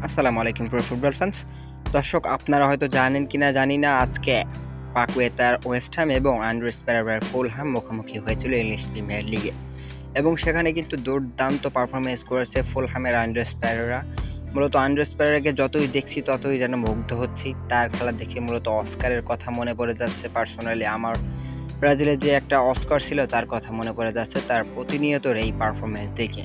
আসসালামু আলাইকুম প্রিয় ফুটবল ফ্যান্স। দর্শক, আপনারা হয়তো জানেন কিনা জানি না, আজকে পাকুয়েতার ওয়েস্ট হ্যাম এবং আন্দ্রেস পেরেরার ফুলহ্যাম মুখোমুখি হয়েছিল ইংলিশ প্রিমিয়ার লিগে, এবং সেখানে কিন্তু দুর্দান্ত পারফরমেন্স করেছে ফুলহ্যামের আন্দ্রেস পেরেরা। মূলত আন্দ্রেস পেরেরাকে যতই দেখছি ততই যেন মুগ্ধ হচ্ছি। তার খেলা দেখে মূলত অস্কারের কথা মনে পড়ে যাচ্ছে। পার্সোনালি আমার ব্রাজিলের যে একটা অস্কার ছিল তার কথা মনে পড়ে যাচ্ছে তার প্রতিনিয়তর এই পারফরমেন্স দেখে।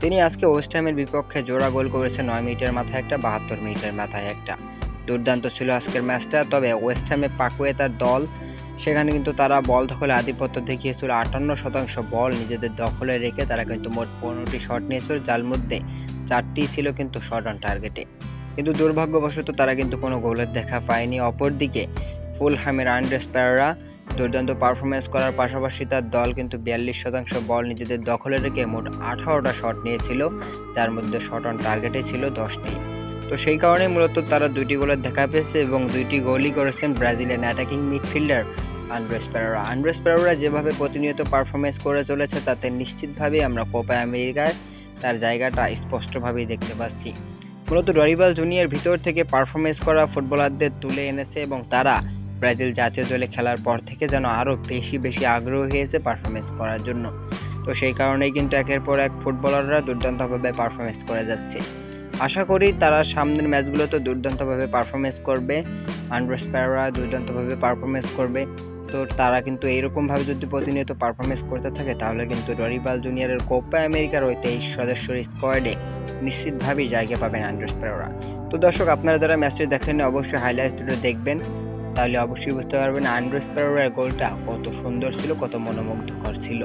তিনি আজকে ওয়েস্ট হ্যামের বিপক্ষে জোড়া গোল করেছে, ৯ মিনিটের মাথায় একটা, ৭২ মিনিটের মাথায় একটা। দুর্দান্ত ছিল আজকের ম্যাচটা। তবে ওয়েস্ট হ্যামে পাকুয়েতার দল, সেখানে কিন্তু তারা বল দখলে আধিপত্য দেখিয়েছিল। ৫৮% বল নিজেদের দখলে রেখে তারা কিন্তু মোট ১৫টি শট নিয়েছিল, যার মধ্যে ৪টি ছিল কিন্তু শট অন টার্গেটে। কিন্তু দুর্ভাগ্যবশত তারা কিন্তু কোনো গোলের দেখা পায়নি। অপরদিকে ফুলহ্যামের আন্দ্রেস পেরেরা দুর্দান্ত পারফরমেন্স করার পাশাপাশি তার দল কিন্তু ৪২% বল নিজেদের দখলে রেখে মোট ১৮টা শট নিয়েছিল, যার মধ্যে শট অন টার্গেটে ছিল ১০টি। তো সেই কারণে মূলত তারা ২টি গোলের দেখা পেয়েছে এবং ২টি গোলই করেছেন Brazilian attacking midfielder Andreas Perera. Andres Perera যেভাবে প্রতিনিয়ত পারফরমেন্স করে চলেছে তাতে নিশ্চিতভাবেই আমরা কোপা আমেরিকায় তার জায়গাটা স্পষ্টভাবেই দেখতে পাচ্ছি। মূলত ডরিবাল জুনিয়র ভিতর থেকে পারফরমেন্স করা ফুটবলারদের তুলে এনেছে এবং তারা ব্রাজিল জাতীয় দলে খেলার পর থেকে যেন আরও বেশি আগ্রহী হয়েছে পারফরমেন্স করার জন্য। তো সেই কারণেই কিন্তু একের পর এক ফুটবলাররা দুর্দান্তভাবে পারফরমেন্স করে যাচ্ছে। আশা করি তারা সামনের ম্যাচগুলোতে দুর্দান্তভাবে পারফরমেন্স করবে। আন্দ্রেস পেরেরা দুর্দান্তভাবে পারফরমেন্স করবে। তো তারা কিন্তু এইরকমভাবে যদি প্রতিনিয়ত পারফরমেন্স করতে থাকে তাহলে কিন্তু ডরিবাল জুনিয়রের কোপা আমেরিকার ওই ২৩ সদস্যের স্কোয়াডে নিশ্চিতভাবেই জায়গা পাবেন আন্দ্রেস পেরেরা। তো দর্শক, আপনারা যারা ম্যাচটি দেখেন অবশ্যই হাইলাইটস দুটো দেখবেন, তাহলে অবশ্যই বুঝতে পারবেন আন্দ্রেস পেরেরার গোলটা কত সুন্দর ছিল, কত মনোমুগ্ধকর ছিল।